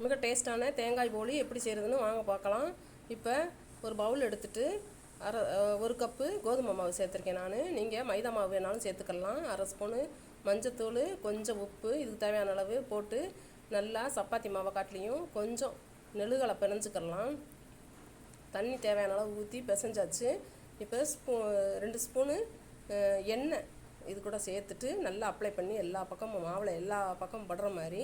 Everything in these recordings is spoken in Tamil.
மிக டேஸ்ட்டான தேங்காய் போலி எப்படி செய்கிறதுன்னு வாங்க பார்க்கலாம். இப்போ ஒரு பவுல் எடுத்துகிட்டு ஒரு கப்பு கோதுமை மாவு சேர்த்துருக்கேன் நான். நீங்கள் மைதா மாவு வேணாலும் சேர்த்துக்கலாம். அரை ஸ்பூனு மஞ்சத்தூள், கொஞ்சம் உப்பு, இதுக்கு தேவையான அளவு போட்டு நல்லா சப்பாத்தி மாவை காட்டிலையும் கொஞ்சம் நெழுகளை பிணைஞ்சிக்கலாம். தண்ணி தேவையான அளவு ஊற்றி பிசைஞ்சாச்சு. இப்போ 2 ஸ்பூனு எண்ணெய் இது கூட சேர்த்துட்டு நல்லா அப்ளை பண்ணி எல்லா பக்கமும் மாவில் எல்லா பக்கமும் படுற மாதிரி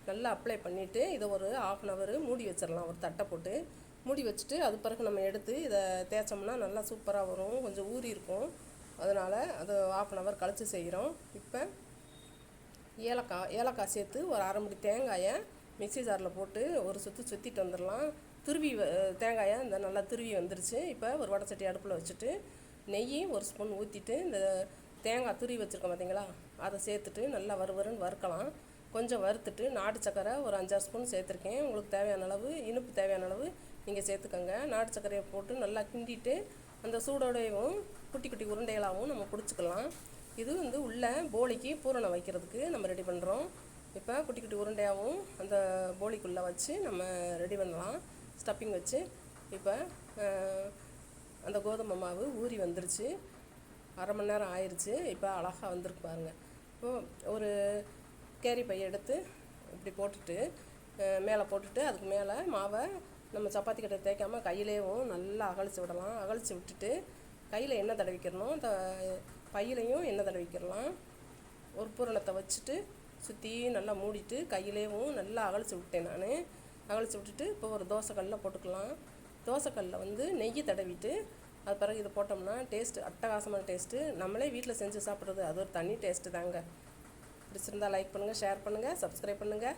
நல்லா அப்ளை பண்ணிவிட்டு இதை ஒரு 1/2 hour மூடி வச்சிடலாம். ஒரு தட்டை போட்டு மூடி வச்சுட்டு அது பிறகு நம்ம எடுத்து இதை தேய்ச்சோம்னா நல்லா சூப்பராக வரும். கொஞ்சம் ஊறி இருக்கும். அதனால் அது 1/2 hour கழித்து செய்கிறோம். இப்போ ஏலக்காய் சேர்த்து ஒரு அரை முடி தேங்காயை மிக்ஸி ஜாரில் போட்டு ஒரு சுற்றிட்டு வந்துடலாம். துருவி தேங்காயை இந்த நல்லா துருவி வந்துருச்சு. இப்போ ஒரு வடைச்சட்டி அடுப்பில் வச்சுட்டு நெய் 1 ஸ்பூன் ஊற்றிட்டு இந்த தேங்காய் துருவி வச்சுருக்கோம் பார்த்தீங்களா, அதை சேர்த்துட்டு நல்லா வறுவருன்னு வறுக்கலாம். கொஞ்சம் வறுத்துட்டு நாட்டு சக்கரை ஒரு 5-6 ஸ்பூன் சேர்த்துருக்கேன். உங்களுக்கு தேவையான அளவு இனிப்பு தேவையான அளவு நீங்கள் சேர்த்துக்கோங்க. நாட்டு சர்க்கரையை போட்டு நல்லா கிண்டிட்டு அந்த சூடோடையும் குட்டி குட்டி உருண்டைகளாகவும் நம்ம பிடிச்சிக்கலாம். இது உள்ள போலிக்கு பூரணம் வைக்கிறதுக்கு நம்ம ரெடி பண்ணுறோம். இப்போ குட்டி குட்டி உருண்டையாகவும் அந்த போலிக்குள்ளே வச்சு நம்ம ரெடி பண்ணலாம், ஸ்டப்பிங் வச்சு. இப்போ அந்த கோதுமை மாவு ஊறி வந்துருச்சு. அரை மணி நேரம் ஆயிடுச்சு. இப்போ அழகாக வந்திருக்கு பாருங்கள். இப்போது ஒரு கேரி பையை எடுத்து இப்படி போட்டுட்டு மேலே போட்டுட்டு அதுக்கு மேலே மாவை நம்ம சப்பாத்தி கட்டை தேய்க்காமல் கையிலேயும் நல்லா அகழிச்சு விடலாம். அகழிச்சு விட்டுட்டு கையில் எண்ணெய் தடவிக்கிறணும். அந்த பையிலையும் எண்ணெய் தடவிக்கிறலாம். ஒரு பூரணத்தை வச்சுட்டு சுற்றி நல்லா மூடிட்டு கையிலேயும் நல்லா அகழிச்சு விட்டேன் நான். அகழிச்சு விட்டுட்டு இப்போ ஒரு தோசைக்கல்லில் போட்டுக்கலாம். தோசைக்கல்லில் நெய் தடவிட்டு அது பிறகு இதை போட்டோம்னா டேஸ்ட்டு அட்டகாசமான டேஸ்ட்டு. நம்மளே வீட்டில் செஞ்சு சாப்பிட்றது அது ஒரு தனி டேஸ்ட்டு தாங்க. பிடிச்சிருந்தா லைக் பண்ணுங்கள், ஷேர் பண்ணுங்கள், சப்ஸ்கிரைப் பண்ணுங்கள்.